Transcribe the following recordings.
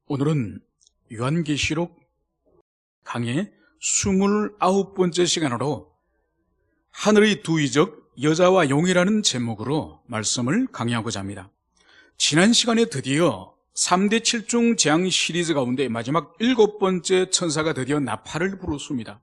오늘은 요한계시록 강의 29번째 시간으로 하늘의 두 이적 여자와 용이라는 제목으로 말씀을 강의하고자 합니다. 지난 시간에 드디어 3대 7중 재앙 시리즈 가운데 마지막 7번째 천사가 드디어 나팔을 불었습니다.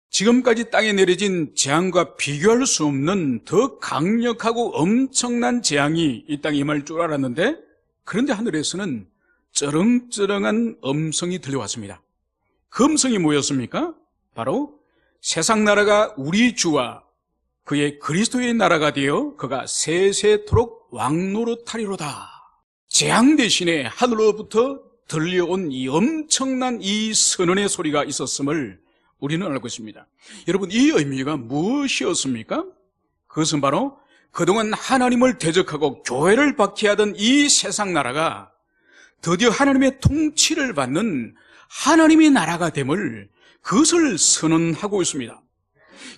지금까지 땅에 내려진 재앙과 비교할 수 없는 더 강력하고 엄청난 재앙이 이 땅에 임할 줄 알았는데, 그런데 하늘에서는 쩌렁쩌렁한 음성이 들려왔습니다. 그 음성이 뭐였습니까? 바로 세상 나라가 우리 주와 그의 그리스도의 나라가 되어 그가 세세토록 왕노릇하리로다. 재앙 대신에 하늘로부터 들려온 이 엄청난 이 선언의 소리가 있었음을 우리는 알고 있습니다. 여러분, 이 의미가 무엇이었습니까? 그것은 바로 그동안 하나님을 대적하고 교회를 박해하던 이 세상 나라가 드디어 하나님의 통치를 받는 하나님의 나라가 됨을, 그것을 선언하고 있습니다.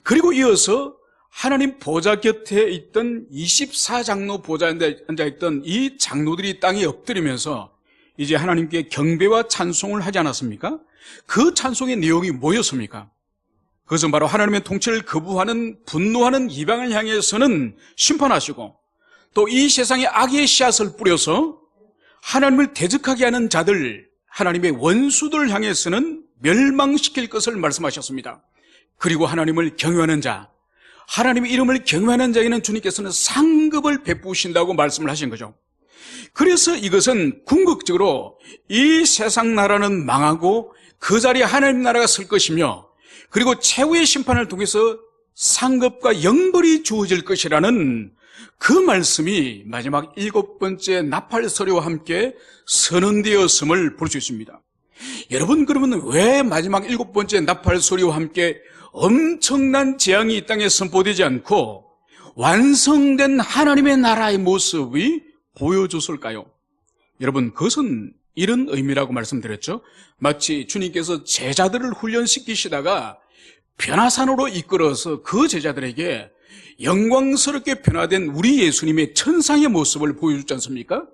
그리고 이어서 하나님 보좌 곁에 있던 24장로 보좌에 앉아있던 이 장로들이 땅에 엎드리면서 이제 하나님께 경배와 찬송을 하지 않았습니까? 그 찬송의 내용이 뭐였습니까? 그것은 바로 하나님의 통치를 거부하는, 분노하는 이방을 향해서는 심판하시고, 또 이 세상에 악의 씨앗을 뿌려서 하나님을 대적하게 하는 자들, 하나님의 원수들을 향해서는 멸망시킬 것을 말씀하셨습니다. 그리고 하나님을 경외하는 자, 하나님의 이름을 경외하는 자에게는 주님께서는 상급을 베푸신다고 말씀을 하신 거죠. 그래서 이것은 궁극적으로 이 세상 나라는 망하고 그 자리에 하나님 나라가 설 것이며, 그리고 최후의 심판을 통해서 상급과 영벌이 주어질 것이라는 그 말씀이 마지막 7번째 나팔 소리와 함께 선언되었음을 볼 수 있습니다. 여러분, 그러면 왜 마지막 7번째 나팔 소리와 함께 엄청난 재앙이 이 땅에 선포되지 않고 완성된 하나님의 나라의 모습이 보여줬을까요? 여러분, 그것은 이런 의미라고 말씀드렸죠. 마치 주님께서 제자들을 훈련시키시다가 변화산으로 이끌어서 그 제자들에게 영광스럽게 변화된 우리 예수님의 천상의 모습을 보여주지 않습니까?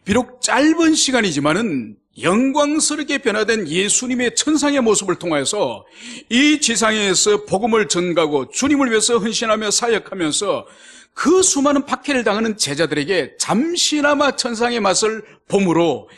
비록 짧은 시간이지만은 영광스럽게 변화된 예수님의 천상의 모습을 통해서 이 지상에서 복음을 전가하고 주님을 위해서 헌신하며 사역하면서 그 수많은 박해를 당하는 제자들에게 잠시나마 천상의 맛을 봄으로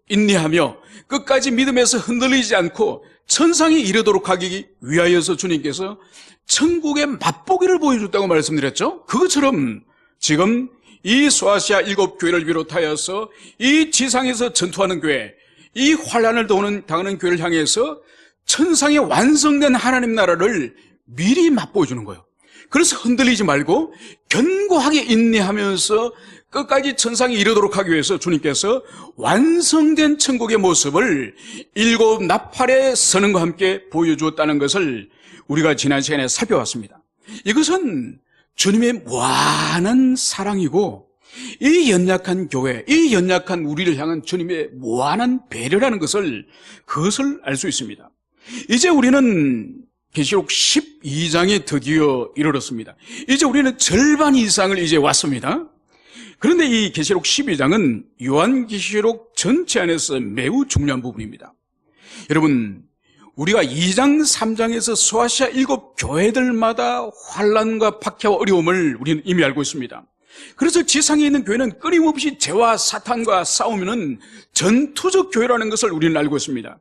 인내하며 끝까지 믿음에서 흔들리지 않고 천상에 이르도록 하기 위하여서 주님께서 천국의 맛보기를 보여줬다고 말씀드렸죠. 그것처럼 지금 이 소아시아 7교회를 비롯하여서 이 지상에서 전투하는 교회, 이 환난을 당하는 교회를 향해서 천상에 완성된 하나님 나라를 미리 맛보여주는 거예요. 그래서 흔들리지 말고 견고하게 인내하면서 끝까지 천상에 이르도록 하기 위해서 주님께서 완성된 천국의 모습을 7 나팔의 선언과 함께 보여주었다는 것을 우리가 지난 시간에 살펴봤습니다. 이것은 주님의 무한한 사랑이고, 이 연약한 교회, 이 연약한 우리를 향한 주님의 무한한 배려라는 것을, 그것을 알 수 있습니다. 이제 우리는 계시록 12장에 드디어 이르렀습니다. 이제 우리는 절반 이상을 이제 왔습니다. 그런데 이 계시록 12장은 요한계시록 전체 안에서 매우 중요한 부분입니다. 여러분, 우리가 2장, 3장에서 소아시아 7교회들마다 환난과 박해와 어려움을 우리는 이미 알고 있습니다. 그래서 지상에 있는 교회는 끊임없이 죄와 사탄과 싸우면은 전투적 교회라는 것을 우리는 알고 있습니다.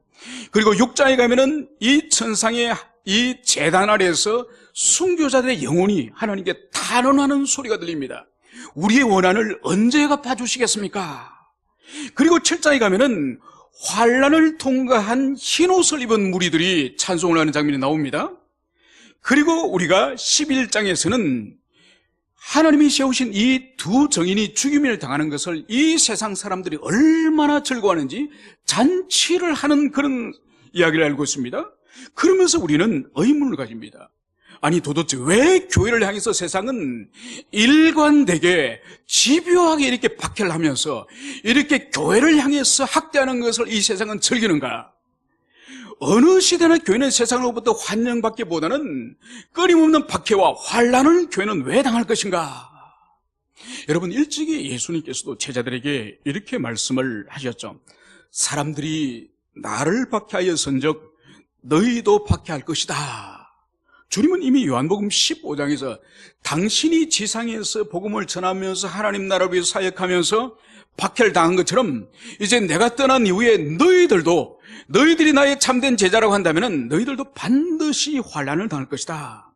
그리고 6장에 가면은 이 천상의 이 제단 아래에서 순교자들의 영혼이 하나님께 탄원하는 소리가 들립니다. 우리의 원한을 언제 갚아주시겠습니까? 그리고 7장에 가면은 환난을 통과한 흰옷을 입은 무리들이 찬송을 하는 장면이 나옵니다. 그리고 우리가 11장에서는 하나님이 세우신 이 두 정인이 죽임을 당하는 것을 이 세상 사람들이 얼마나 즐거워하는지 잔치를 하는 그런 이야기를 알고 있습니다. 그러면서 우리는 의문을 가집니다. 아니, 도대체 왜 교회를 향해서 세상은 일관되게 집요하게 이렇게 박해를 하면서 이렇게 교회를 향해서 학대하는 것을 이 세상은 즐기는가? 어느 시대나 교회는 세상으로부터 환영받기보다는 끊임없는 박해와 환난을 교회는 왜 당할 것인가? 여러분, 일찍이 예수님께서도 제자들에게 이렇게 말씀을 하셨죠. 사람들이 나를 박해하였은즉 너희도 박해할 것이다. 주님은 이미 요한복음 15장에서 당신이 지상에서 복음을 전하면서 하나님 나라를 위해서 사역하면서 박해를 당한 것처럼 이제 내가 떠난 이후에 너희들이 나의 참된 제자라고 한다면 너희들도 반드시 환난을 당할 것이다.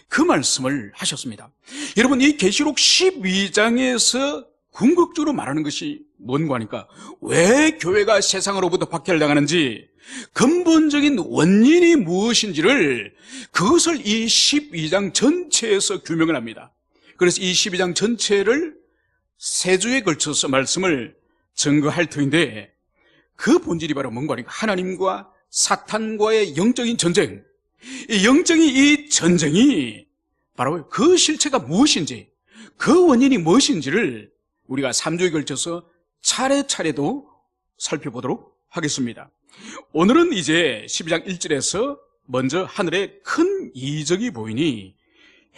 그 말씀을 하셨습니다. 여러분, 이 계시록 12장에서 궁극적으로 말하는 것이 뭔가 하니까 왜 교회가 세상으로부터 박해를 당하는지, 근본적인 원인이 무엇인지를 그것을 이 12장 전체에서 규명을 합니다. 그래서 이 12장 전체를 세 주에 걸쳐서 말씀을 증거할 터인데, 그 본질이 바로 뭔가 하니까 하나님과 사탄과의 영적인 전쟁, 이 영적인 이 전쟁이 바로 그 실체가 무엇인지, 그 원인이 무엇인지를 우리가 3주에 걸쳐서 차례차례도 살펴보도록 하겠습니다. 오늘은 이제 12장 1절에서 먼저 하늘에 큰 이적이 보이니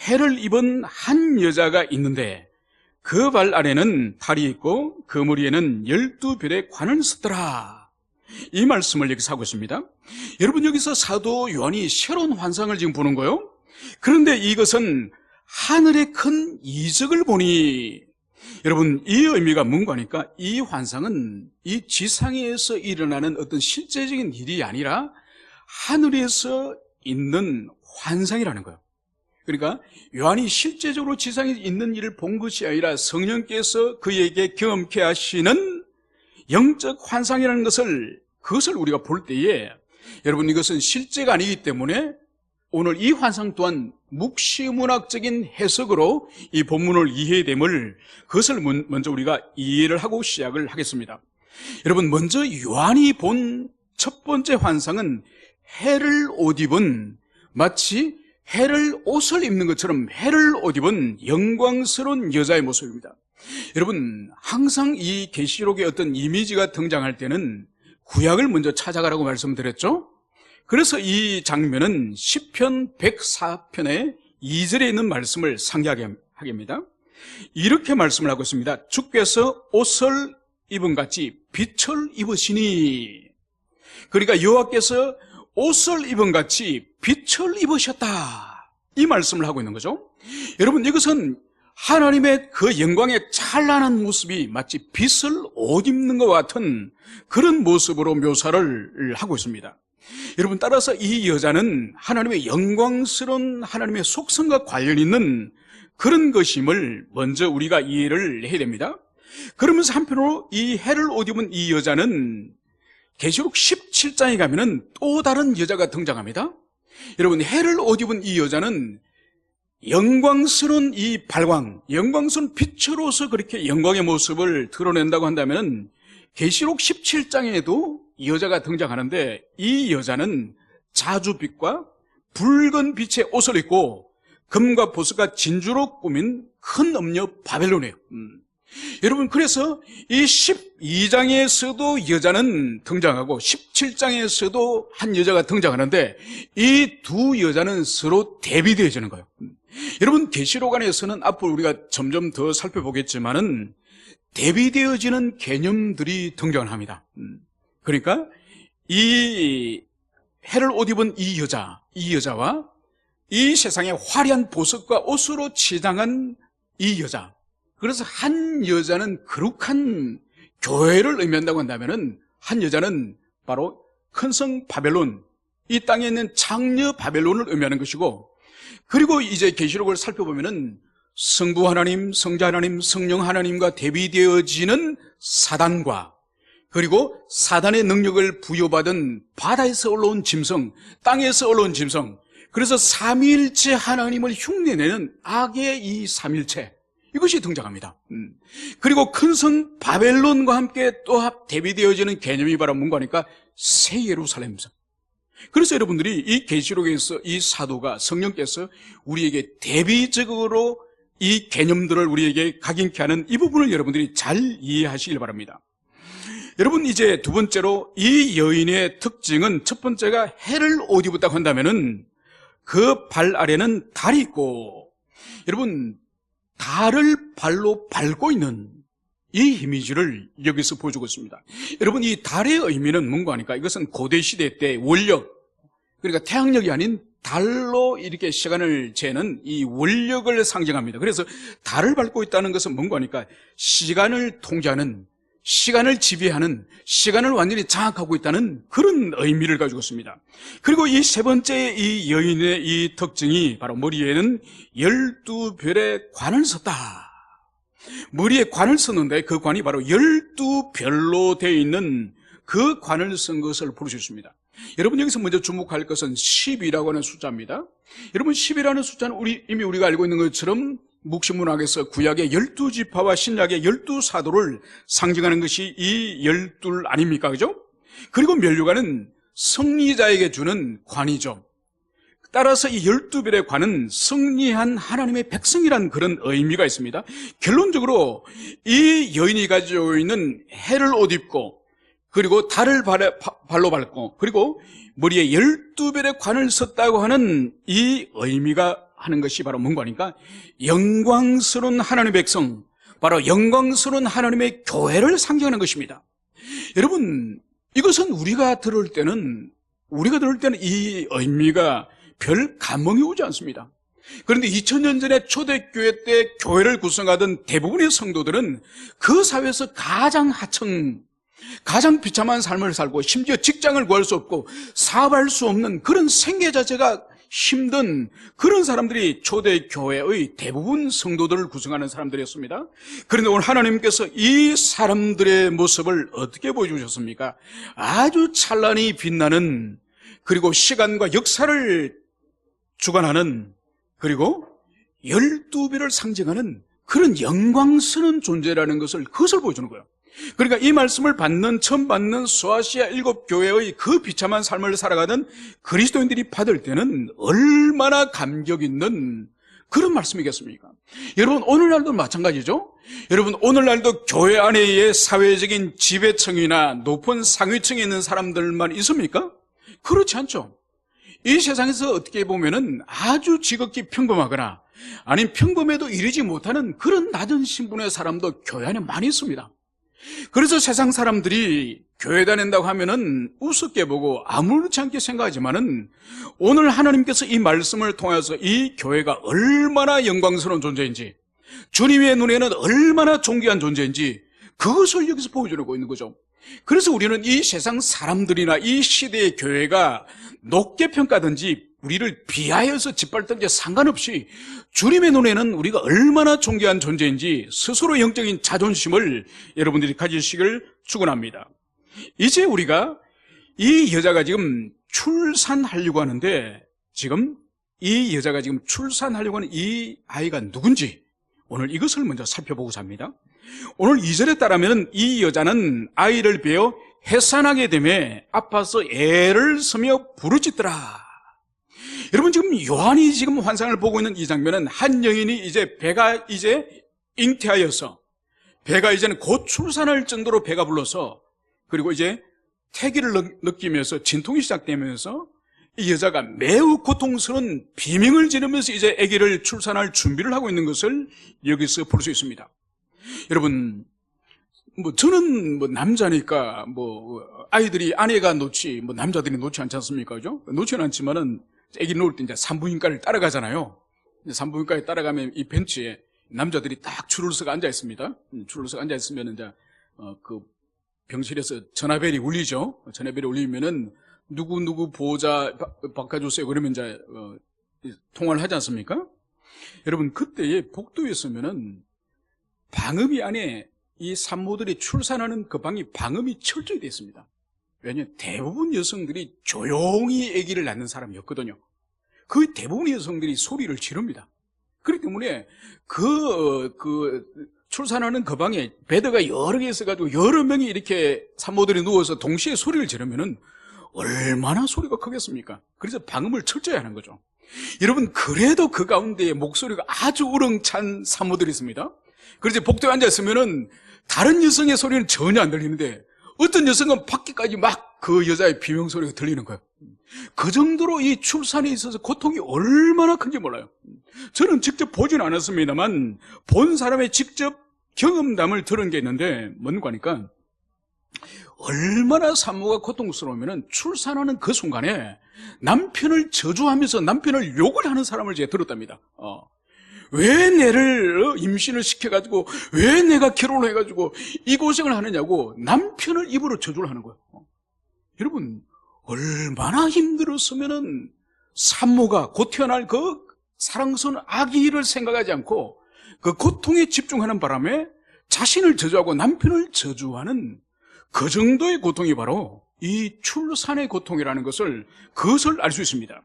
해를 입은 한 여자가 있는데 그 발 아래는 달이 있고 그 머리에는 12별의 관을 썼더라. 이 말씀을 여기서 하고 있습니다. 여러분, 여기서 사도 요한이 새로운 환상을 지금 보는 거예요. 그런데 이것은 하늘의 큰 이적을 보니, 여러분, 이 의미가 뭔가 하니까 이 환상은 이 지상에서 일어나는 어떤 실제적인 일이 아니라 하늘에서 있는 환상이라는 거예요. 그러니까 요한이 실제적으로 지상에 있는 일을 본 것이 아니라 성령께서 그에게 경험케 하시는 영적 환상이라는 그것을 우리가 볼 때에, 여러분, 이것은 실제가 아니기 때문에 오늘 이 환상 또한 묵시문학적인 해석으로 이 본문을 이해됨을, 그것을 먼저 우리가 이해를 하고 시작을 하겠습니다. 여러분, 먼저 요한이 본 첫 번째 환상은 해를 옷 입은, 마치 해를 옷을 입는 것처럼 해를 옷 입은 영광스러운 여자의 모습입니다. 여러분, 항상 이 계시록의 어떤 이미지가 등장할 때는 구약을 먼저 찾아가라고 말씀드렸죠. 그래서 이 장면은 시편 104편의 2절에 있는 말씀을 상기하게 합니다. 이렇게 말씀을 하고 있습니다. 주께서 옷을 입은 같이 빛을 입으시니, 그러니까 여호와께서 옷을 입은 같이 빛을 입으셨다, 이 말씀을 하고 있는 거죠. 여러분, 이것은 하나님의 그 영광의 찬란한 모습이 마치 빛을 옷 입는 것 같은 그런 모습으로 묘사를 하고 있습니다. 여러분, 따라서 이 여자는 하나님의 영광스러운 하나님의 속성과 관련 있는 그런 것임을 먼저 우리가 이해를 해야 됩니다. 그러면서 한편으로 이 해를 옷 입은 이 여자는 계시록 17장에 가면은 또 다른 여자가 등장합니다. 여러분, 해를 옷 입은 이 여자는 영광스러운 이 발광, 영광스러운 빛으로서 그렇게 영광의 모습을 드러낸다고 한다면 계시록 17장에도 이 여자가 등장하는데, 이 여자는 자주빛과 붉은 빛의 옷을 입고 금과 보석과 진주로 꾸민 큰 음녀 바벨론이에요. 여러분, 그래서 이 12장에서도 여자는 등장하고 17장에서도 한 여자가 등장하는데 이 두 여자는 서로 대비되어지는 거예요. 여러분, 계시록 안에서는 앞으로 우리가 점점 더 살펴보겠지만은 대비되어지는 개념들이 등장을 합니다. 그러니까 이 해를 옷 입은 이 여자와 이 세상의 화려한 보석과 옷으로 치장한 이 여자, 그래서 한 여자는 거룩한 교회를 의미한다고 한다면은 한 여자는 바로 큰 성 바벨론, 이 땅에 있는 창녀 바벨론을 의미하는 것이고, 그리고 이제 계시록을 살펴보면은 성부 하나님, 성자 하나님, 성령 하나님과 대비되어지는 사단과, 그리고 사단의 능력을 부여받은 바다에서 올라온 짐승, 땅에서 올라온 짐승, 그래서 삼위일체 하나님을 흉내내는 악의 이 삼일체, 이것이 등장합니다. 그리고 큰 성 바벨론과 함께 또 대비되어지는 개념이 바로 뭔가 하니까 새 예루살렘성. 그래서 여러분들이 이 계시록에서 이 사도가, 성령께서 우리에게 대비적으로 이 개념들을 우리에게 각인케 하는 이 부분을 여러분들이 잘 이해하시길 바랍니다. 여러분, 이제 두 번째로 이 여인의 특징은, 첫 번째가 해를 옷 입었다고 한다면은 그 발 아래는 달이 있고, 여러분, 달을 발로 밟고 있는 이 이미지를 여기서 보여주고 있습니다. 여러분, 이 달의 의미는 뭔가 하니까 이것은 고대시대 때 원력, 그러니까 태양력이 아닌 달로 이렇게 시간을 재는 이 원력을 상징합니다. 그래서 달을 밟고 있다는 것은 뭔가 하니까 시간을 통제하는, 시간을 지배하는, 시간을 완전히 장악하고 있다는 그런 의미를 가지고 있습니다. 그리고 이 세 번째 이 여인의 이 특징이 바로 머리에는 12별의 관을 썼다. 머리에 관을 썼는데 그 관이 바로 12별로 되어 있는 그 관을 쓴 것을 볼 수 있습니다. 여러분, 여기서 먼저 주목할 것은 10이라고 하는 숫자입니다. 여러분, 10이라는 숫자는 이미 우리가 알고 있는 것처럼 묵시문학에서 구약의 12지파와 신약의 12사도를 상징하는 것이 이 12 아닙니까? 그죠? 그리고 면류관은 승리자에게 주는 관이죠. 따라서 이 12별의 관은 승리한 하나님의 백성이라는 그런 의미가 있습니다. 결론적으로 이 여인이 가지고 있는 해를 옷 입고, 그리고 달을 발로 밟고, 그리고 머리에 12별의 관을 썼다고 하는 이 의미가 하는 것이 바로 뭔가 하니까 영광스러운 하나님의 백성, 바로 영광스러운 하나님의 교회를 상징하는 것입니다. 여러분, 이것은 우리가 들을 때는 이 의미가 별 감흥이 오지 않습니다. 그런데 2000년 전에 초대교회 때 교회를 구성하던 대부분의 성도들은 그 사회에서 가장 하층, 가장 비참한 삶을 살고 심지어 직장을 구할 수 없고 사업할 수 없는 그런 생계 자체가 힘든 그런 사람들이 초대교회의 대부분 성도들을 구성하는 사람들이었습니다. 그런데 오늘 하나님께서 이 사람들의 모습을 어떻게 보여주셨습니까? 아주 찬란히 빛나는, 그리고 시간과 역사를 주관하는, 그리고 12별을 상징하는 그런 영광스러운 존재라는 그것을 보여주는 거예요. 그러니까 이 말씀을 처음 받는 소아시아 7교회의 그 비참한 삶을 살아가던 그리스도인들이 받을 때는 얼마나 감격 있는 그런 말씀이겠습니까? 여러분, 오늘날도 마찬가지죠? 여러분, 오늘날도 교회 안에의 사회적인 지배층이나 높은 상위층에 있는 사람들만 있습니까? 그렇지 않죠. 이 세상에서 어떻게 보면은 아주 지극히 평범하거나 아니면 평범해도 이르지 못하는 그런 낮은 신분의 사람도 교회 안에 많이 있습니다. 그래서 세상 사람들이 교회 다닌다고 하면은 우습게 보고 아무렇지 않게 생각하지만은 오늘 하나님께서 이 말씀을 통해서 이 교회가 얼마나 영광스러운 존재인지, 주님의 눈에는 얼마나 존귀한 존재인지 그것을 여기서 보여주고 있는 거죠. 그래서 우리는 이 세상 사람들이나 이 시대의 교회가 높게 평가든지 우리를 비하여서 짓밟든지 상관없이 주님의 눈에는 우리가 얼마나 존귀한 존재인지 스스로 영적인 자존심을 여러분들이 가지시길 축원합니다. 이제 우리가 이 여자가 지금 출산하려고 하는데, 지금 이 여자가 지금 출산하려고 하는 이 아이가 누군지 오늘 이것을 먼저 살펴보고자 합니다. 오늘 2절에 따르면 이 여자는 아이를 베어 해산하게 되매 아파서 애를 쓰며 부르짖더라. 여러분, 지금 요한이 지금 환상을 보고 있는 이 장면은 한 여인이 이제 배가 이제 잉태하여서 배가 이제는 곧 출산할 정도로 배가 불러서, 그리고 이제 태기를 느끼면서 진통이 시작되면서 이 여자가 매우 고통스러운 비명을 지르면서 이제 아기를 출산할 준비를 하고 있는 것을 여기서 볼 수 있습니다. 여러분, 저는 남자니까 아이들이 아내가 놓지 남자들이 놓지 않지 않습니까? 그죠? 놓지는 않지만은 아기 놓을 때 이제 산부인과를 따라가잖아요. 산부인과에 따라가면 이 벤치에 남자들이 딱 줄을 서고 앉아 있습니다. 줄을 서고 앉아 있으면 이제 그 병실에서 전화벨이 울리죠. 전화벨이 울리면은 누구 보호자 바꿔주세요. 그러면 이제 통화를 하지 않습니까? 여러분, 그때에 복도에 있으면은 방음이 안에 이 산모들이 출산하는 그 방이 방음이 철저히 되어 있습니다. 왜냐하면 대부분 여성들이 조용히 아기를 낳는 사람이었거든요. 그 대부분의 여성들이 소리를 지릅니다. 그렇기 때문에 출산하는 그 방에 베드가 여러 개 있어가지고 여러 명이 이렇게 산모들이 누워서 동시에 소리를 지르면은 얼마나 소리가 크겠습니까? 그래서 방음을 철저히 하는 거죠. 여러분, 그래도 그 가운데에 목소리가 아주 우렁찬 산모들이 있습니다. 그래서 복도에 앉아있으면은 다른 여성의 소리는 전혀 안 들리는데 어떤 여성은 밖에까지 막 그 여자의 비명 소리가 들리는 거예요. 그 정도로 이 출산에 있어서 고통이 얼마나 큰지 몰라요. 저는 직접 보진 않았습니다만 본 사람의 직접 경험담을 들은 게 있는데 뭔가 하니까 얼마나 산모가 고통스러우면 출산하는 그 순간에 남편을 저주하면서 남편을 욕을 하는 사람을 제가 들었답니다. 왜 내를 임신을 시켜가지고 왜 내가 결혼을 해가지고 이 고생을 하느냐고 남편을 입으로 저주를 하는 거예요. 여러분 얼마나 힘들었으면은 산모가 곧 태어날 그 사랑스러운 아기를 생각하지 않고 그 고통에 집중하는 바람에 자신을 저주하고 남편을 저주하는 그 정도의 고통이 바로 이 출산의 고통이라는 것을 그것을 알 수 있습니다.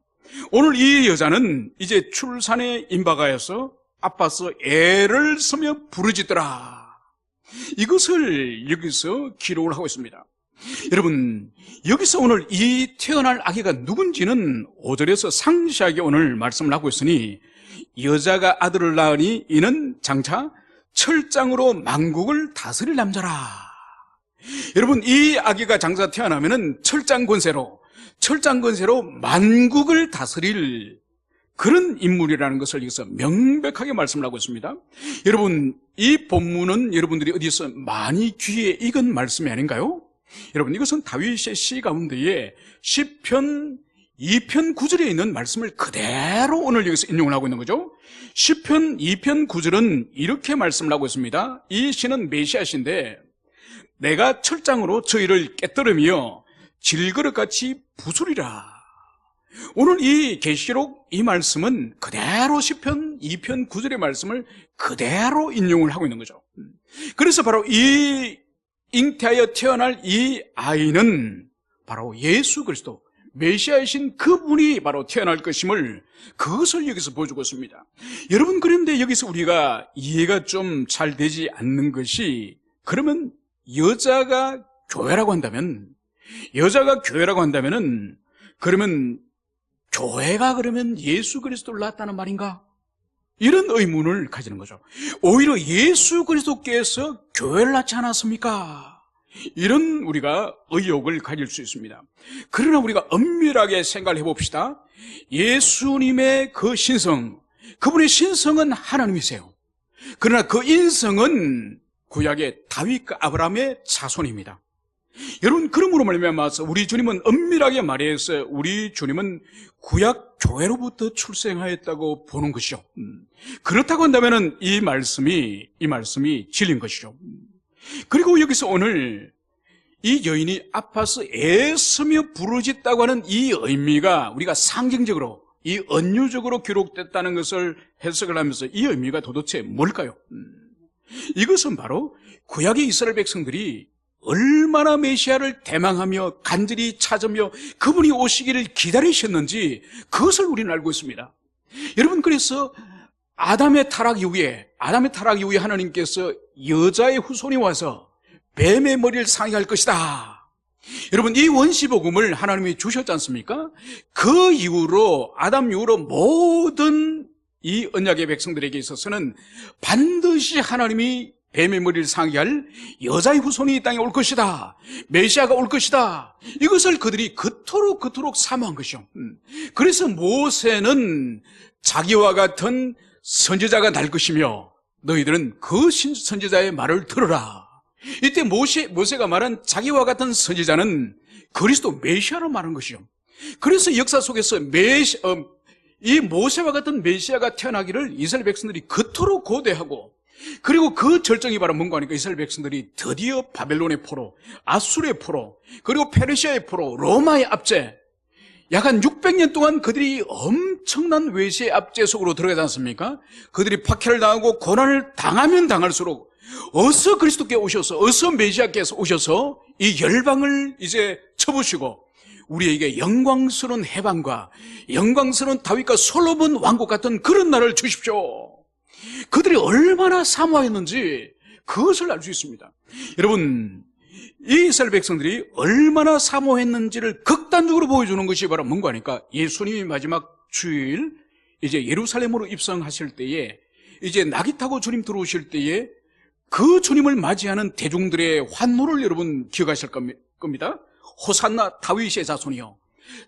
오늘 이 여자는 이제 출산에 임박하여서 아파서 애를 쓰며 부르짖더라. 이것을 여기서 기록을 하고 있습니다. 여러분 여기서 오늘 이 태어날 아기가 누군지는 5절에서 상세하게 오늘 말씀을 하고 있으니 여자가 아들을 낳으니 이는 장차 철장으로 만국을 다스릴 남자라. 여러분 이 아기가 장차 태어나면은 철장 권세로 만국을 다스릴 그런 인물이라는 것을 여기서 명백하게 말씀을 하고 있습니다. 여러분 이 본문은 여러분들이 어디서 많이 귀에 익은 말씀이 아닌가요? 여러분 이것은 다윗의 시 가운데에 시편 2편 9절에 있는 말씀을 그대로 오늘 여기서 인용을 하고 있는 거죠. 시편 2편 9절은 이렇게 말씀을 하고 있습니다. 이 시는 메시아 시인데 내가 철장으로 저희를 깨뜨리며 질그릇같이 부수리라. 오늘 이 계시록 이 말씀은 그대로 시편 2편 9절의 말씀을 그대로 인용을 하고 있는 거죠. 그래서 바로 이 잉태하여 태어날 이 아이는 바로 예수 그리스도 메시아이신 그분이 바로 태어날 것임을 그것을 여기서 보여주고 있습니다. 여러분 그런데 여기서 우리가 이해가 좀 잘 되지 않는 것이 그러면 여자가 교회라고 한다면은 그러면 교회가 그러면 예수 그리스도를 낳았다는 말인가? 이런 의문을 가지는 거죠. 오히려 예수 그리스도께서 교회를 낳지 않았습니까? 이런 우리가 의혹을 가질 수 있습니다. 그러나 우리가 엄밀하게 생각을 해봅시다. 예수님의 그 신성, 그분의 신성은 하나님이세요. 그러나 그 인성은 구약의 다윗과 아브라함의 자손입니다. 여러분 그러므로 말미암아서 우리 주님은 엄밀하게 말해서 우리 주님은 구약 교회로부터 출생하였다고 보는 것이죠. 그렇다고 한다면 이 말씀이 진리인 것이죠. 그리고 여기서 오늘 이 여인이 아파서 애쓰며 부르짖다고 하는 이 의미가 우리가 상징적으로 이 은유적으로 기록됐다는 것을 해석을 하면서 이 의미가 도대체 뭘까요? 이것은 바로 구약의 이스라엘 백성들이 얼마나 메시아를 대망하며 간절히 찾으며 그분이 오시기를 기다리셨는지 그것을 우리는 알고 있습니다. 여러분 그래서 아담의 타락 이후에 하나님께서 여자의 후손이 와서 뱀의 머리를 상해할 것이다. 여러분 이 원시복음을 하나님이 주셨지 않습니까? 그 이후로 아담 이후로 모든 이 언약의 백성들에게 있어서는 반드시 하나님이 뱀의 머리를 상기할 여자의 후손이 이 땅에 올 것이다. 메시아가 올 것이다. 이것을 그들이 그토록 사모한 것이요. 그래서 모세는 자기와 같은 선지자가 날 것이며 너희들은 그 선지자의 말을 들으라. 이때 모세가 말한 자기와 같은 선지자는 그리스도 메시아로 말한 것이요. 그래서 역사 속에서 이 모세와 같은 메시아가 태어나기를 이스라엘 백성들이 그토록 고대하고 그리고 그 절정이 바로 뭔가 하니까 이스라엘 백성들이 드디어 바벨론의 포로, 아수르의 포로, 그리고 페르시아의 포로, 로마의 압제, 약 한 600년 동안 그들이 엄청난 외세의 압제 속으로 들어가지 않습니까? 그들이 박해를 당하고 고난을 당하면 당할수록 어서 그리스도께 오셔서, 어서 메시아께서 오셔서 이 열방을 이제 쳐부시고 우리에게 영광스러운 해방과 영광스러운 다윗과 솔로몬 왕국 같은 그런 날을 주십시오. 그들이 얼마나 사모하였는지 그것을 알 수 있습니다. 여러분, 이 이스라엘 백성들이 얼마나 사모했는지를 극단적으로 보여주는 것이 바로 뭔가 하니까 예수님이 마지막 주일 이제 예루살렘으로 입성하실 때에 이제 나귀 타고 주님 들어오실 때에 그 주님을 맞이하는 대중들의 환호를 여러분 기억하실 겁니다. 호산나 다윗의 자손이요.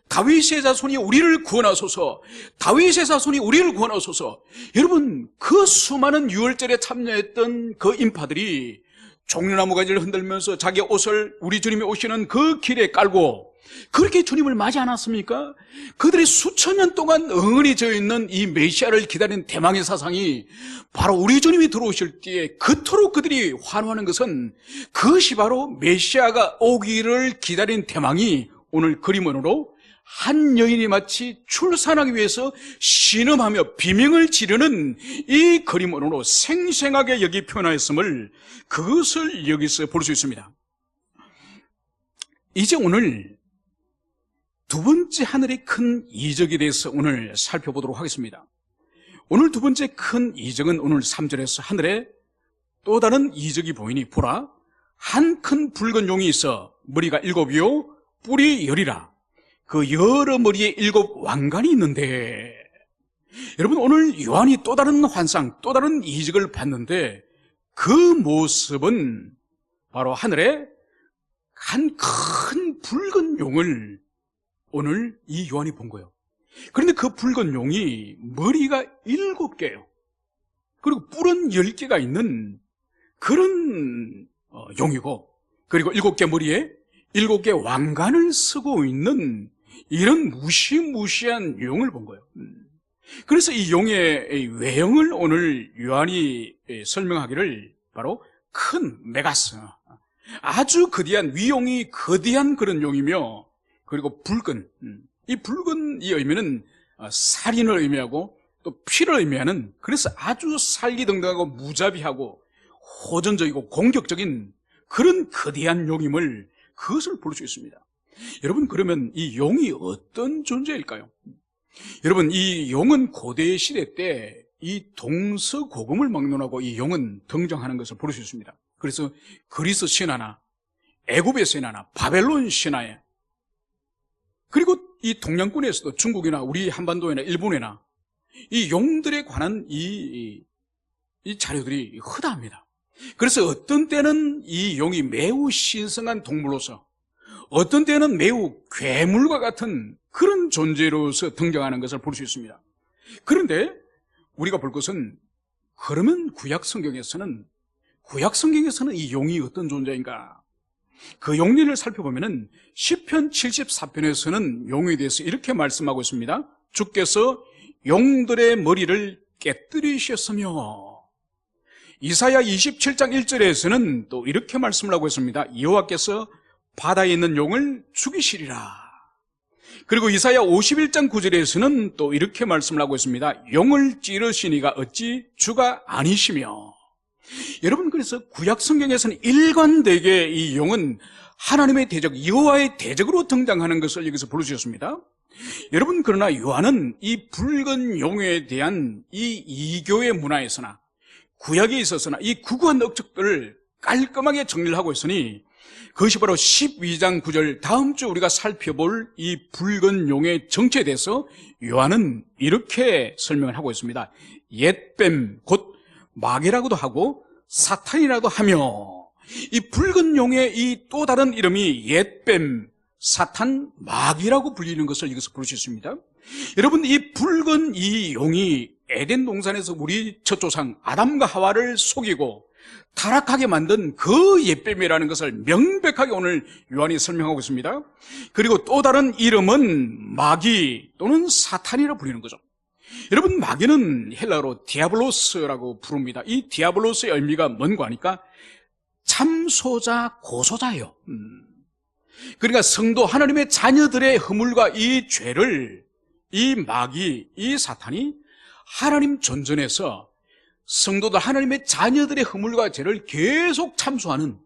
다윗의 자손이 우리를 구원하소서, 다윗의 자손이 우리를 구원하소서. 여러분, 그 수많은 유월절에 참여했던 그 인파들이 종려나무 가지를 흔들면서 자기 옷을 우리 주님이 오시는 그 길에 깔고 그렇게 주님을 맞이 않았습니까? 그들이 수천 년 동안 응언이 져있는 이 메시아를 기다리는 대망의 사상이 바로 우리 주님이 들어오실 때에 그토록 그들이 환호하는 것은 그것이 바로 메시아가 오기를 기다리는 대망이 오늘 그림으로 한 여인이 마치 출산하기 위해서 신음하며 비명을 지르는 이 그림으로 생생하게 여기 표현하였음을 그것을 여기서 볼 수 있습니다. 이제 오늘 두 번째 하늘의 큰 이적에 대해서 오늘 살펴보도록 하겠습니다. 오늘 두 번째 큰 이적은 오늘 3절에서 하늘에 또 다른 이적이 보이니 보라, 한 큰 붉은 용이 있어 머리가 7이요 뿔이 10이라. 그 여러 머리에 7 왕관이 있는데, 여러분 오늘 요한이 또 다른 환상, 또 다른 이적을 봤는데 그 모습은 바로 하늘에 한 큰 붉은 용을 오늘 이 요한이 본 거예요. 그런데 그 붉은 용이 머리가 7개예요. 그리고 뿔은 10개가 있는 그런 용이고, 그리고 7개 머리에 7개 왕관을 쓰고 있는 이런 무시무시한 용을 본 거예요. 그래서 이 용의 외형을 오늘 요한이 설명하기를 바로 큰 메가스, 아주 거대한, 위용이 거대한 그런 용이며, 그리고 붉은, 이 붉은 이 의미는 살인을 의미하고 또 피를 의미하는, 그래서 아주 살기등등하고 무자비하고 호전적이고 공격적인 그런 거대한 용임을, 그것을 볼 수 있습니다. 여러분, 그러면 이 용이 어떤 존재일까요? 여러분, 이 용은 고대 시대 때 이 동서고금을 막론하고 이 용은 등장하는 것을 볼 수 있습니다. 그래서 그리스 신화나 애굽의 신화나 바벨론 신화에, 그리고 이 동양권에서도 중국이나 우리 한반도에나 일본에나 이 용들에 관한 이 자료들이 허다합니다. 그래서 어떤 때는 이 용이 매우 신성한 동물로서, 어떤 때는 매우 괴물과 같은 그런 존재로서 등장하는 것을 볼 수 있습니다. 그런데 우리가 볼 것은, 그러면 구약 성경에서는 이 용이 어떤 존재인가? 그 용리를 살펴보면은 시편 74편에서는 용에 대해서 이렇게 말씀하고 있습니다. 주께서 용들의 머리를 깨뜨리셨으며, 이사야 27장 1절에서는 또 이렇게 말씀을 하고 있습니다. 여호와께서 바다에 있는 용을 죽이시리라. 그리고 이사야 51장 9절에서는 또 이렇게 말씀을 하고 있습니다. 용을 찌르시니가 어찌 주가 아니시며. 여러분, 그래서 구약 성경에서는 일관되게 이 용은 하나님의 대적, 여호와의 대적으로 등장하는 것을 여기서 볼 수 있습니다. 여러분, 그러나 요한은 이 붉은 용에 대한 이 이교의 문화에서나 구약에 있어서나 이 구구한 억측들을 깔끔하게 정리를 하고 있으니, 그것이 바로 12장 9절 다음 주 우리가 살펴볼 이 붉은 용의 정체에 대해서 요한은 이렇게 설명을 하고 있습니다. 옛뱀, 곧 마귀라고도 하고 사탄이라도 하며, 이 붉은 용의 이 또 다른 이름이 옛뱀, 사탄, 마귀라고 불리는 것을 여기서 볼 수 있습니다. 여러분, 이 붉은 이 용이 에덴 동산에서 우리 첫 조상 아담과 하와를 속이고 타락하게 만든 그 옛뱀이라는 것을 명백하게 오늘 요한이 설명하고 있습니다. 그리고 또 다른 이름은 마귀 또는 사탄이라 불리는 거죠. 여러분, 마귀는 헬라어로 디아블로스라고 부릅니다. 이 디아블로스의 의미가 뭔가 하니까 참소자, 고소자예요. 그러니까 성도 하나님의 자녀들의 허물과 이 죄를 이 마귀, 이 사탄이 하나님 전전에서 성도들, 하나님의 자녀들의 허물과 죄를 계속 참소하는,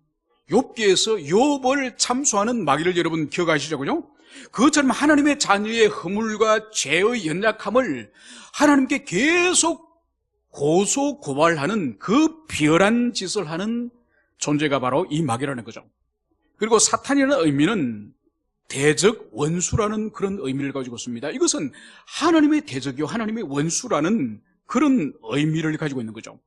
욥기에서 욥을 참소하는 마귀를 여러분 기억하시죠군요. 그것처럼 하나님의 자녀의 허물과 죄의 연약함을 하나님께 계속 고소 고발하는 그 비열한 짓을 하는 존재가 바로 이 마귀라는 거죠. 그리고 사탄이라는 의미는 대적, 원수라는 그런 의미를 가지고 있습니다. 이것은 하나님의 대적이요 하나님의 원수라는 그런 의미를 가지고 있는 거죠.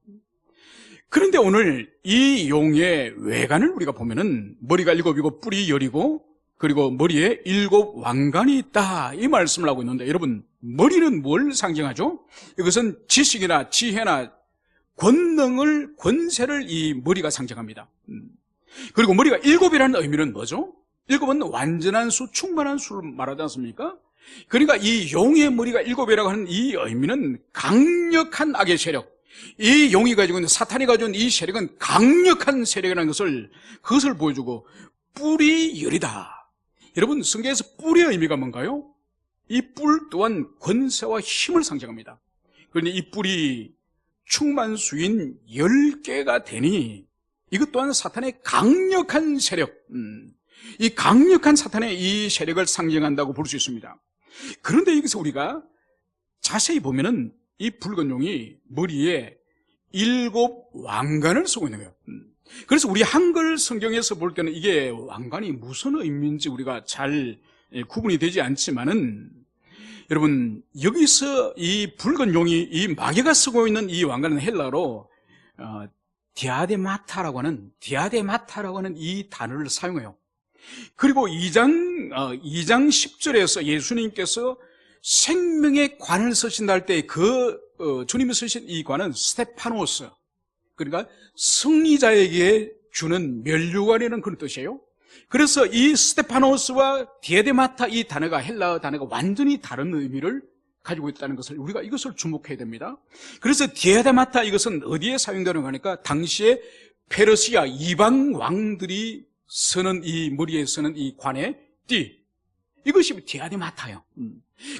그런데 오늘 이 용의 외관을 우리가 보면은 머리가 7이고 뿔이 10이고 그리고 머리에 7 왕관이 있다, 이 말씀을 하고 있는데, 여러분, 머리는 뭘 상징하죠? 이것은 지식이나 지혜나 권능을, 권세를 이 머리가 상징합니다. 그리고 머리가 7이라는 의미는 뭐죠? 7은 완전한 수, 충만한 수를 말하지 않습니까? 그러니까 이 용의 머리가 7이라고 하는 이 의미는 강력한 악의 세력, 이 용이 가지고 있는, 사탄이 가지고 있는 이 세력은 강력한 세력이라는 것을, 그것을 보여주고, 뿔이 열이다. 여러분, 성경에서 뿔의 의미가 뭔가요? 이 뿔 또한 권세와 힘을 상징합니다. 그런데 이 뿔이 충만수인 10개가 되니 이것 또한 사탄의 강력한 세력, 이 강력한 사탄의 이 세력을 상징한다고 볼 수 있습니다. 그런데 여기서 우리가 자세히 보면은 이 붉은 용이 머리에 7 왕관을 쓰고 있는 거예요. 그래서 우리 한글 성경에서 볼 때는 이게 왕관이 무슨 의미인지 우리가 잘 구분이 되지 않지만은, 여러분, 여기서 이 붉은 용이, 이 마귀가 쓰고 있는 이 왕관은 헬라어로 디아데마타라고 하는 이 단어를 사용해요. 그리고 2장 10절에서 예수님께서 생명의 관을 쓰신다 할 때 주님이 쓰신 이 관은 스테파노스, 그러니까 승리자에게 주는 면류관이라는 그런 뜻이에요. 그래서 이 스테파노스와 디에데마타, 이 단어가, 헬라어 단어가 완전히 다른 의미를 가지고 있다는 것을 우리가 이것을 주목해야 됩니다. 그래서 디에데마타, 이것은 어디에 사용되는 거니까 당시에 페르시아 이방 왕들이 쓰는, 이 머리에 쓰는 이 관의 띠, 이것이 디아데마타예요.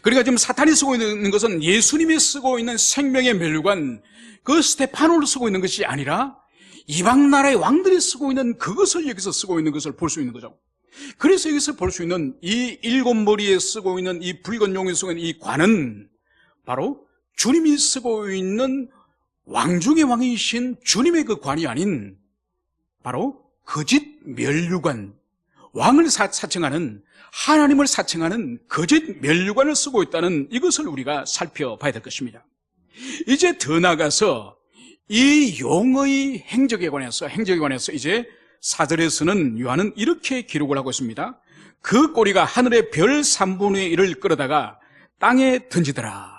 그러니까 지금 사탄이 쓰고 있는 것은 예수님이 쓰고 있는 생명의 면류관, 그 스테파노를 쓰고 있는 것이 아니라 이방 나라의 왕들이 쓰고 있는 그것을 여기서 쓰고 있는 것을 볼 수 있는 거죠. 그래서 여기서 볼 수 있는 이 7머리에 쓰고 있는 이 붉은 용이 쓰고 있는 이 관은 바로 주님이 쓰고 있는 왕 중의 왕이신 주님의 그 관이 아닌 바로 거짓 면류관, 왕을 사칭하는, 하나님을 사칭하는 거짓 면류관을 쓰고 있다는 이것을 우리가 살펴봐야 될 것입니다. 이제 더 나아가서 이 용의 행적에 관해서 이제 4절에서는 요한은 이렇게 기록을 하고 있습니다. 그 꼬리가 하늘의 별 3분의 1을 끌어다가 땅에 던지더라.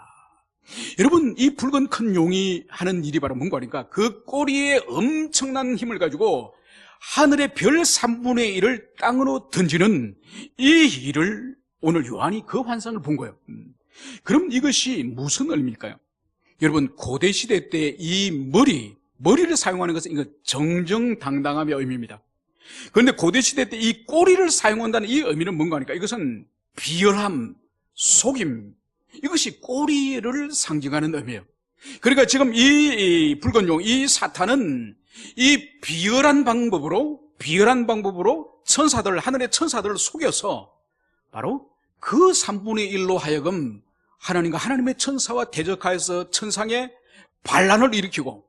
여러분, 이 붉은 큰 용이 하는 일이 바로 뭔가 하니까 그 꼬리에 엄청난 힘을 가지고 하늘의 별 3분의 1을 땅으로 던지는 이 일을 오늘 요한이 그 환상을 본 거예요. 그럼 이것이 무슨 의미일까요? 여러분, 고대 시대 때 이 머리를 사용하는 것은 이거 정정당당함의 의미입니다. 그런데 고대 시대 때 이 꼬리를 사용한다는 이 의미는 뭔가 하니까 이것은 비열함, 속임, 이것이 꼬리를 상징하는 의미예요. 그러니까 지금 이 붉은 용, 이 사탄은 이 비열한 방법으로 천사들, 하늘의 천사들을 속여서 바로 그 3분의 1로 하여금 하나님과 하나님의 천사와 대적하여서 천상의 반란을 일으키고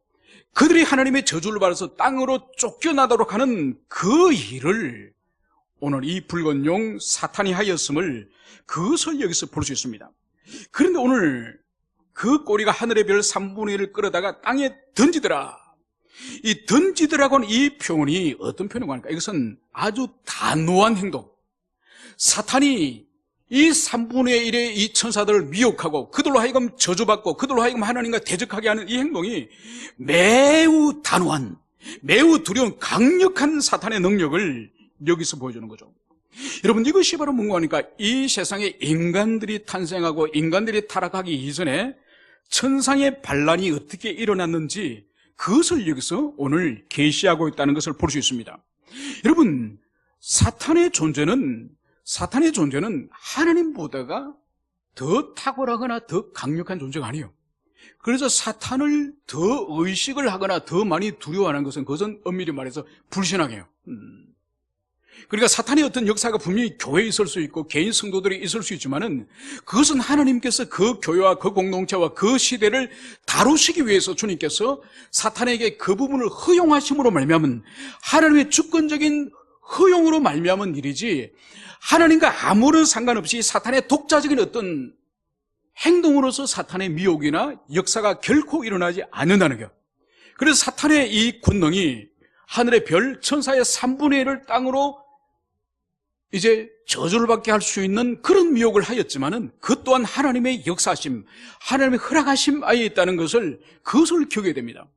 그들이 하나님의 저주를 받아서 땅으로 쫓겨나도록 하는 그 일을 오늘 이 붉은 용 사탄이 하였음을, 그것을 여기서 볼 수 있습니다. 그런데 오늘 그 꼬리가 하늘의 별 3분의 1을 끌어다가 땅에 던지더라. 이 던지더라고는 이 표현이 어떤 표현인가 하니까 이것은 아주 단호한 행동. 사탄이 이 3분의 1의 이 천사들을 미혹하고 그들로 하여금 저주받고 그들로 하여금 하나님과 대적하게 하는 이 행동이 매우 단호한, 매우 두려운 강력한 사탄의 능력을 여기서 보여주는 거죠. 여러분, 이것이 바로 뭔가 하니까 이 세상에 인간들이 탄생하고 인간들이 타락하기 이전에 천상의 반란이 어떻게 일어났는지 그것을 여기서 오늘 계시하고 있다는 것을 볼 수 있습니다. 여러분, 사탄의 존재는 하나님보다가 더 탁월하거나 더 강력한 존재가 아니에요. 그래서 사탄을 더 의식을 하거나 더 많이 두려워하는 것은 그것은 엄밀히 말해서 불신앙이에요. 그러니까 사탄의 어떤 역사가 분명히 교회에 있을 수 있고 개인 성도들이 있을 수 있지만은 그것은 하나님께서 그 교회와 그 공동체와 그 시대를 다루시기 위해서 주님께서 사탄에게 그 부분을 허용하심으로 말미암은, 하나님의 주권적인 허용으로 말미암은 일이지 하나님과 아무런 상관없이 사탄의 독자적인 어떤 행동으로서 사탄의 미혹이나 역사가 결코 일어나지 않는다는 거예요. 그래서 사탄의 이 권능이 하늘의 별 천사의 3분의 1을 땅으로 이제 저주를 받게 할 수 있는 그런 미혹을 하였지만은 그 또한 하나님의 역사심, 하나님의 허락하심 아에 있다는 그것을 기억해야 됩니다.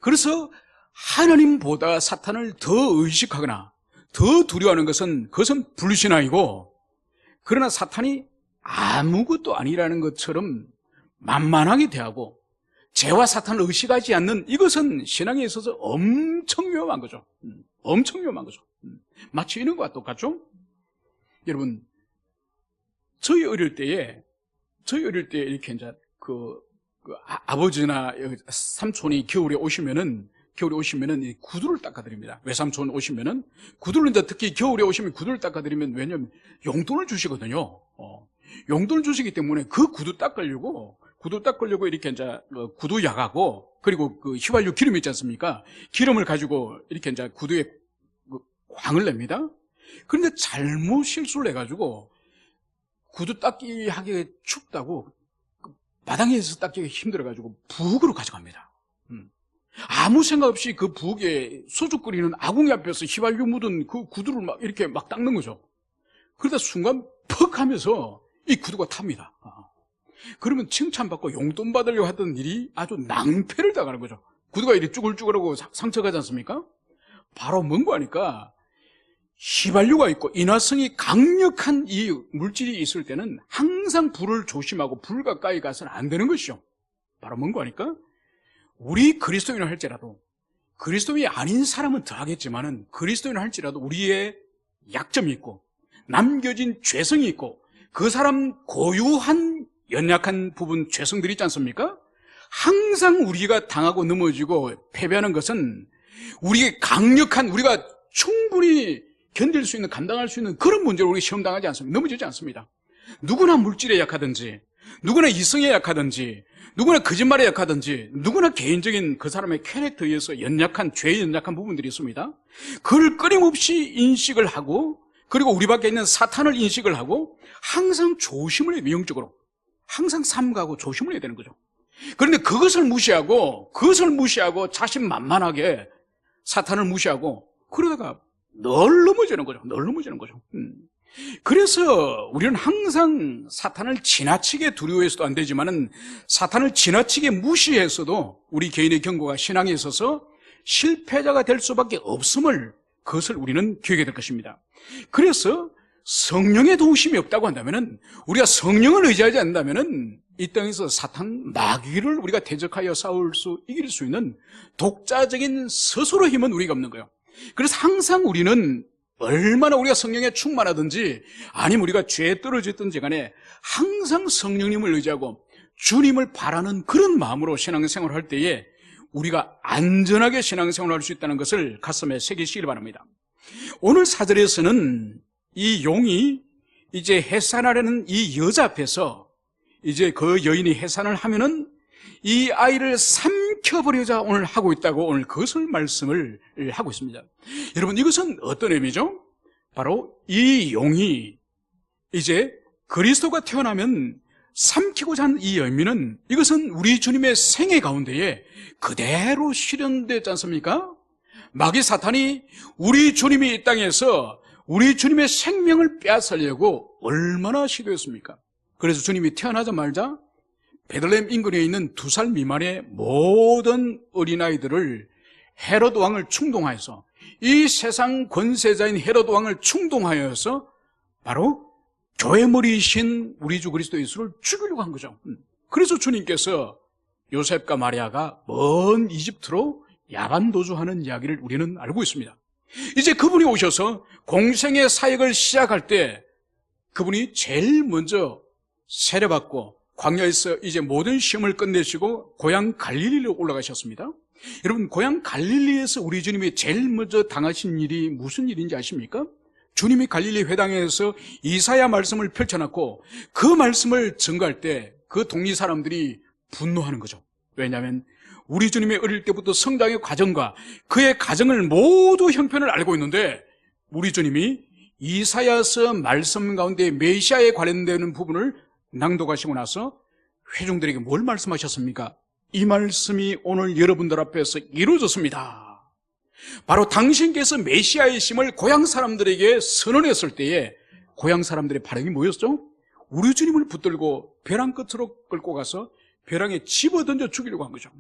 그래서 하나님보다 사탄을 더 의식하거나 더 두려워하는 그것은 불신앙이고, 그러나 사탄이 아무것도 아니라는 것처럼 만만하게 대하고 죄와 사탄을 의식하지 않는 이것은 신앙에 있어서 엄청 위험한 거죠. 엄청 위험한 거죠. 마치 이런 것과 똑같죠? 여러분, 저희 어릴 때에 이렇게 이제 아버지나 삼촌이 겨울에 오시면은 이 구두를 닦아드립니다. 외삼촌 오시면은 구두를, 이제 특히 겨울에 오시면 구두를 닦아드리면, 왜냐면 용돈을 주시거든요. 용돈을 주시기 때문에 그 구두 닦으려고 이렇게 이제 구두 약하고, 그리고 그 휘발유 기름 있지 않습니까? 기름을 가지고 이렇게 이제 구두에 광을 냅니다. 그런데 잘못 실수를 해가지고 구두 닦기 하기가 춥다고 마당에서 닦기가 힘들어가지고 부엌으로 가져갑니다. 아무 생각 없이 그 부엌에 소주 끓이는 아궁이 앞에서 휘발유 묻은 그 구두를 막 이렇게 막 닦는 거죠. 그러다 순간 퍽 하면서 이 구두가 탑니다. 그러면 칭찬받고 용돈 받으려고 하던 일이 아주 낭패를 당하는 거죠. 구두가 이렇게 쭈글쭈글하고 상처가 나지 않습니까? 바로 뭔가 하니까 휘발유가 있고 인화성이 강력한 이 물질이 있을 때는 항상 불을 조심하고 불 가까이 가서는 안 되는 것이죠. 바로 뭔가 하니까 우리 그리스도인을 할지라도, 그리스도인이 아닌 사람은 더 하겠지만은 그리스도인을 할지라도 우리의 약점이 있고 남겨진 죄성이 있고 그 사람 고유한 연약한 부분, 죄성들이 있지 않습니까? 항상 우리가 당하고 넘어지고 패배하는 것은 우리의 강력한, 우리가 충분히 견딜 수 있는, 감당할 수 있는 그런 문제로 우리 시험당하지 않습니다. 넘어지지 않습니다. 누구나 물질에 약하든지, 누구나 이성에 약하든지, 누구나 거짓말에 약하든지, 누구나 개인적인 그 사람의 캐릭터에 의해서 죄에 연약한 부분들이 있습니다. 그걸 끊임없이 인식을 하고, 그리고 우리 밖에 있는 사탄을 인식을 하고 항상 조심을 해요. 영적으로 항상 삼가하고 조심을 해야 되는 거죠. 그런데 그것을 무시하고 자신만만하게 사탄을 무시하고 그러다가 늘 넘어지는 거죠. 그래서 우리는 항상 사탄을 지나치게 두려워해서도 안 되지만은 사탄을 지나치게 무시해서도 우리 개인의 경고가 신앙에 있어서 실패자가 될 수밖에 없음을, 그것을 우리는 기억해야 될 것입니다. 그래서 성령의 도우심이 없다고 한다면은, 우리가 성령을 의지하지 않는다면은 이 땅에서 사탄 마귀를 우리가 대적하여 이길 수 있는 독자적인 스스로 힘은 우리가 없는 거예요. 그래서 항상 우리는 얼마나 우리가 성령에 충만하든지 아니면 우리가 죄에 떨어졌든지 간에 항상 성령님을 의지하고 주님을 바라는 그런 마음으로 신앙생활을 할 때에 우리가 안전하게 신앙생활을 할 수 있다는 것을 가슴에 새기시길 바랍니다. 오늘 사절에서는 이 용이 이제 해산하려는 이 여자 앞에서 이제 그 여인이 해산을 하면은 이 아이를 삼켜버리자 오늘 하고 있다고, 오늘 그것을 말씀을 하고 있습니다. 여러분, 이것은 어떤 의미죠? 바로 이 용이 이제 그리스도가 태어나면 삼키고자 하는 이 의미는, 이것은 우리 주님의 생애 가운데에 그대로 실현되지 않습니까? 마귀 사탄이 우리 주님이 이 땅에서 우리 주님의 생명을 빼앗으려고 얼마나 시도했습니까? 그래서 주님이 태어나자마자 베들레헴 인근에 있는 2살 미만의 모든 어린아이들을 헤롯 왕을 충동하여서, 이 세상 권세자인 헤롯 왕을 충동하여서 바로 교회 머리이신 우리 주 그리스도 예수를 죽이려고 한 거죠. 그래서 주님께서 요셉과 마리아가 먼 이집트로 야반 도주하는 이야기를 우리는 알고 있습니다. 이제 그분이 오셔서 공생의 사역을 시작할 때 그분이 제일 먼저 세례받고 광야에서 이제 모든 시험을 끝내시고 고향 갈릴리로 올라가셨습니다. 여러분, 고향 갈릴리에서 우리 주님이 제일 먼저 당하신 일이 무슨 일인지 아십니까? 주님이 갈릴리 회당에서 이사야 말씀을 펼쳐놨고 그 말씀을 증거할 때 그 동리 사람들이 분노하는 거죠. 왜냐하면 우리 주님의 어릴 때부터 성장의 과정과 그의 가정을 모두 형편을 알고 있는데, 우리 주님이 이사야서 말씀 가운데 메시아에 관련되는 부분을 낭독하시고 나서 회중들에게 뭘 말씀하셨습니까? 이 말씀이 오늘 여러분들 앞에서 이루어졌습니다. 바로 당신께서 메시아의 심을 고향 사람들에게 선언했을 때에 고향 사람들의 반응이 뭐였죠? 우리 주님을 붙들고 벼랑 끝으로 끌고 가서 벼랑에 집어던져 죽이려고 한 거죠.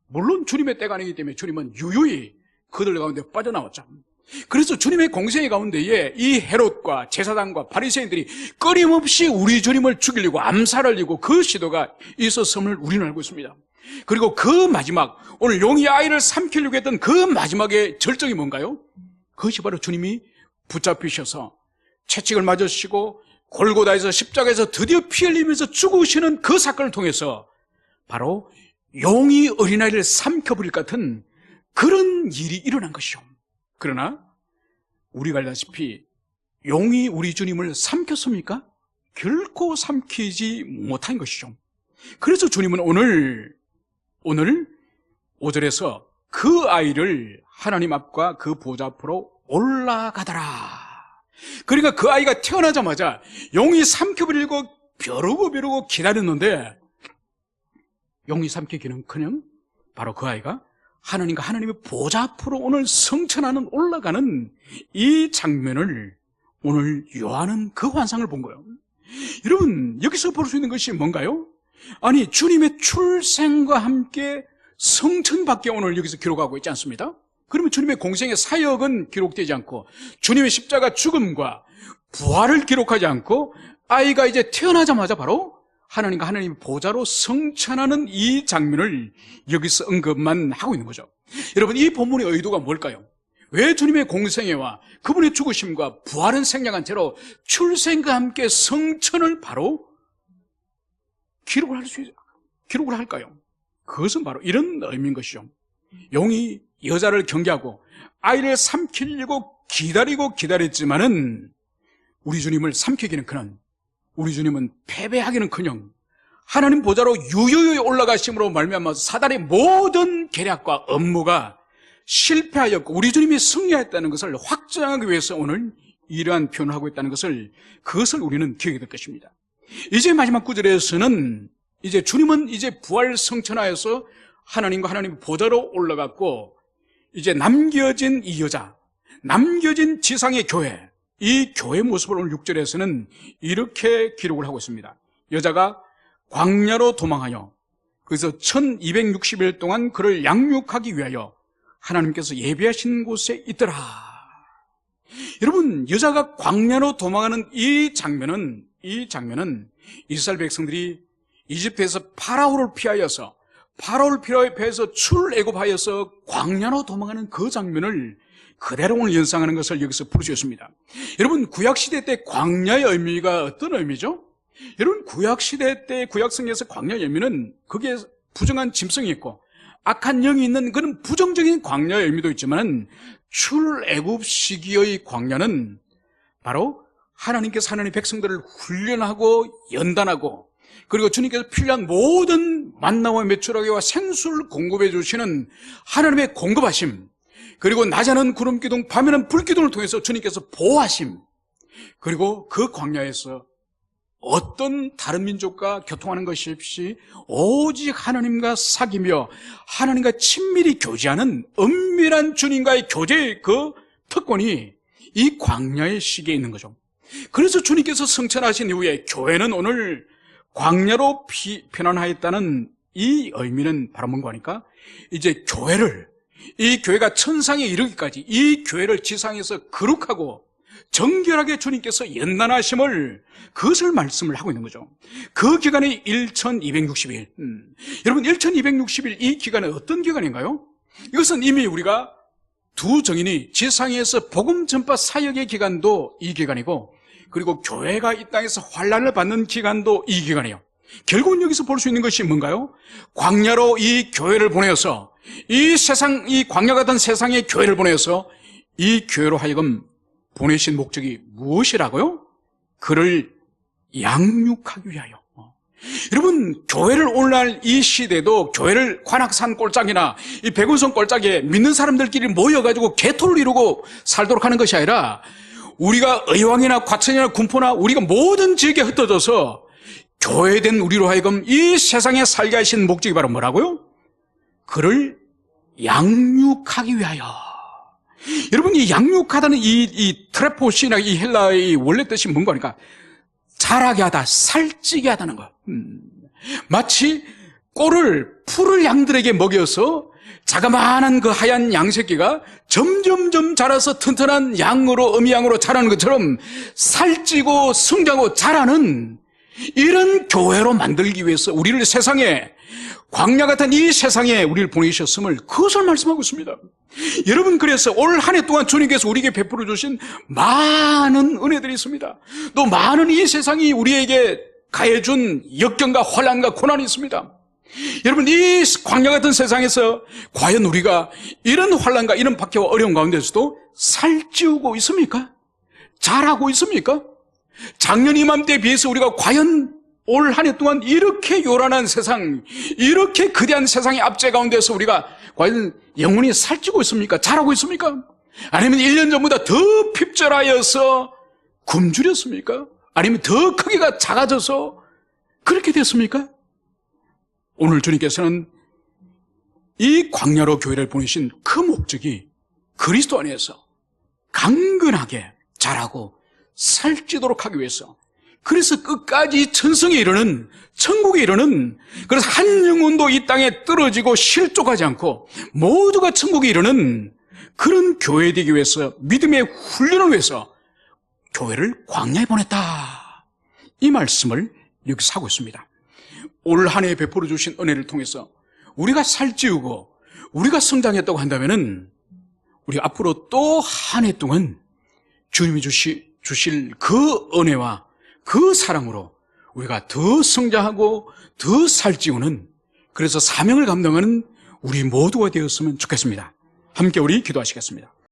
물론 주님의 때가 아니기 때문에 주님은 유유히 그들 가운데 빠져나왔죠. 그래서 주님의 공생의 가운데에 이 헤롯과 제사장과 바리새인들이 끊임없이 우리 주님을 죽이려고 암살하려고 그 시도가 있었음을 우리는 알고 있습니다. 그리고 그 마지막, 오늘 용이 아이를 삼키려고 했던 그 마지막의 절정이 뭔가요? 그것이 바로 주님이 붙잡히셔서 채찍을 맞으시고 골고다에서 십자가에서 드디어 피 흘리면서 죽으시는 그 사건을 통해서 바로 용이 어린아이를 삼켜버릴 것 같은 그런 일이 일어난 것이죠. 그러나 우리가 알다시피 용이 우리 주님을 삼켰습니까? 결코 삼키지 못한 것이죠. 그래서 주님은 오늘 5절에서 그 아이를 하나님 앞과 그 보좌 앞으로 올라가더라. 그러니까 그 아이가 태어나자마자 용이 삼켜버리고 벼르고 기다렸는데 용이 삼키기는커녕 바로 그 아이가 하나님과 하나님의 보좌 앞으로 오늘 성천하는 올라가는 이 장면을 오늘 요한은 그 환상을 본 거예요. 여러분, 여기서 볼 수 있는 것이 뭔가요? 아니, 주님의 출생과 함께 성천밖에 오늘 여기서 기록하고 있지 않습니다? 그러면 주님의 공생의 사역은 기록되지 않고 주님의 십자가 죽음과 부활을 기록하지 않고 아이가 이제 태어나자마자 바로 하나님과 하나님의 보좌로 성천하는 이 장면을 여기서 언급만 하고 있는 거죠. 여러분, 이 본문의 의도가 뭘까요? 왜 주님의 공생애와 그분의 죽으심과 부활은 생략한 채로 출생과 함께 성천을 바로 기록을 할까요? 그것은 바로 이런 의미인 것이죠. 용이 여자를 경계하고 아이를 삼키려고 기다렸지만은 우리 주님을 삼키기는커녕 우리 주님은 패배하기는커녕 하나님 보좌로 유유히 올라가심으로 말미암아 사단의 모든 계략과 업무가 실패하였고 우리 주님이 승리했다는 것을 확정하기 위해서 오늘 이러한 표현을 하고 있다는 그것을 우리는 기억해야 될 것입니다. 이제 마지막 구절에서는 이제 주님은 이제 부활 성천하여서 하나님과 하나님의 보좌로 올라갔고 이제 남겨진 이 여자, 남겨진 지상의 교회, 이 교회 모습을 오늘 6절에서는 이렇게 기록을 하고 있습니다. 여자가 광야로 도망하여 그래서 1260일 동안 그를 양육하기 위하여 하나님께서 예비하신 곳에 있더라. 여러분, 여자가 광야로 도망하는 이 장면은 이스라엘 백성들이 이집트에서 파라오를 피하여서 출애굽하여서 광야로 도망하는 그 장면을 그대로 오늘 연상하는 것을 여기서 부르셨습니다. 여러분, 구약시대 때 광야의 의미가 어떤 의미죠? 여러분, 구약시대 때 구약성경에서 광야의 의미는 그게 부정한 짐승이 있고 악한 영이 있는 그런 부정적인 광야의 의미도 있지만 출애굽 시기의 광야는 바로 하나님께서 하나님의 백성들을 훈련하고 연단하고 그리고 주님께서 필요한 모든 만나와 메추라기와 생수를 공급해 주시는 하나님의 공급하심, 그리고 낮에는 구름기둥, 밤에는 불기둥을 통해서 주님께서 보호하심, 그리고 그 광야에서 어떤 다른 민족과 교통하는 것이 없이 오직 하나님과 사귀며 하나님과 친밀히 교제하는 은밀한 주님과의 교제의 그 특권이 이 광야의 시기에 있는 거죠. 그래서 주님께서 성천하신 이후에 교회는 오늘 광야로 편안하였다는 이 의미는 바로 뭔가 하니까 이제 이 교회가 천상에 이르기까지 이 교회를 지상에서 거룩하고 정결하게 주님께서 연단하심을 그것을 말씀을 하고 있는 거죠. 그 기간이 1260일. 여러분, 1260일 이 기간은 어떤 기간인가요? 이것은 이미 우리가 두 정인이 지상에서 복음 전파 사역의 기간도 이 기간이고 그리고 교회가 이 땅에서 환난을 받는 기간도 이 기간이에요. 결국은 여기서 볼 수 있는 것이 뭔가요? 광야로 이 교회를 보내어서 이 광야 같은 세상의 교회를 보내어서 이 교회로 하여금 보내신 목적이 무엇이라고요? 그를 양육하기 위하여. 여러분, 교회를 오늘날 이 시대도 교회를 관악산 꼴짝이나 이 백운성 꼴짝에 믿는 사람들끼리 모여가지고 개토를 이루고 살도록 하는 것이 아니라 우리가 의왕이나 과천이나 군포나 우리가 모든 지역에 흩어져서 교회된 우리로 하여금 이 세상에 살게 하신 목적이 바로 뭐라고요? 그를 양육하기 위하여. 여러분, 이 양육하다는 이 트레포시나 이 헬라의 원래 뜻이 뭔가 하니까 자라게 하다, 살찌게 하다는 거. 마치 풀을 양들에게 먹여서 자그마한 그 하얀 양새끼가 점점점 자라서 튼튼한 양으로, 어미양으로 자라는 것처럼 살찌고 성장하고 자라는 이런 교회로 만들기 위해서 우리를 세상에, 광야 같은 이 세상에 우리를 보내셨음을, 그것을 말씀하고 있습니다. 여러분, 그래서 올 한 해 동안 주님께서 우리에게 베풀어 주신 많은 은혜들이 있습니다. 또 많은 이 세상이 우리에게 가해준 역경과 환난과 고난이 있습니다. 여러분, 이 광야 같은 세상에서 과연 우리가 이런 환난과 이런 박해와 어려움 가운데서도 살찌우고 있습니까? 잘하고 있습니까? 작년 이맘때에 비해서 우리가 과연 올 한 해 동안 이렇게 요란한 세상, 이렇게 거대한 세상의 압제 가운데서 우리가 과연 영혼이 살찌고 있습니까? 잘하고 있습니까? 아니면 1년 전보다 더 핍절하여서 굶주렸습니까? 아니면 더 크기가 작아져서 그렇게 됐습니까? 오늘 주님께서는 이 광야로 교회를 보내신 그 목적이 그리스도 안에서 강건하게 자라고 살찌도록 하기 위해서, 그래서 끝까지 천성에 이르는, 천국에 이르는, 그래서 한 영혼도 이 땅에 떨어지고 실족하지 않고 모두가 천국에 이르는 그런 교회 되기 위해서, 믿음의 훈련을 위해서 교회를 광야에 보냈다, 이 말씀을 여기서 하고 있습니다. 올 한 해 베풀어 주신 은혜를 통해서 우리가 살찌우고 우리가 성장했다고 한다면은, 우리가 앞으로 또 한 해 동안 주님이 주실 그 은혜와 그 사랑으로 우리가 더 성장하고 더 살찌우는, 그래서 사명을 감당하는 우리 모두가 되었으면 좋겠습니다. 함께 우리 기도하시겠습니다.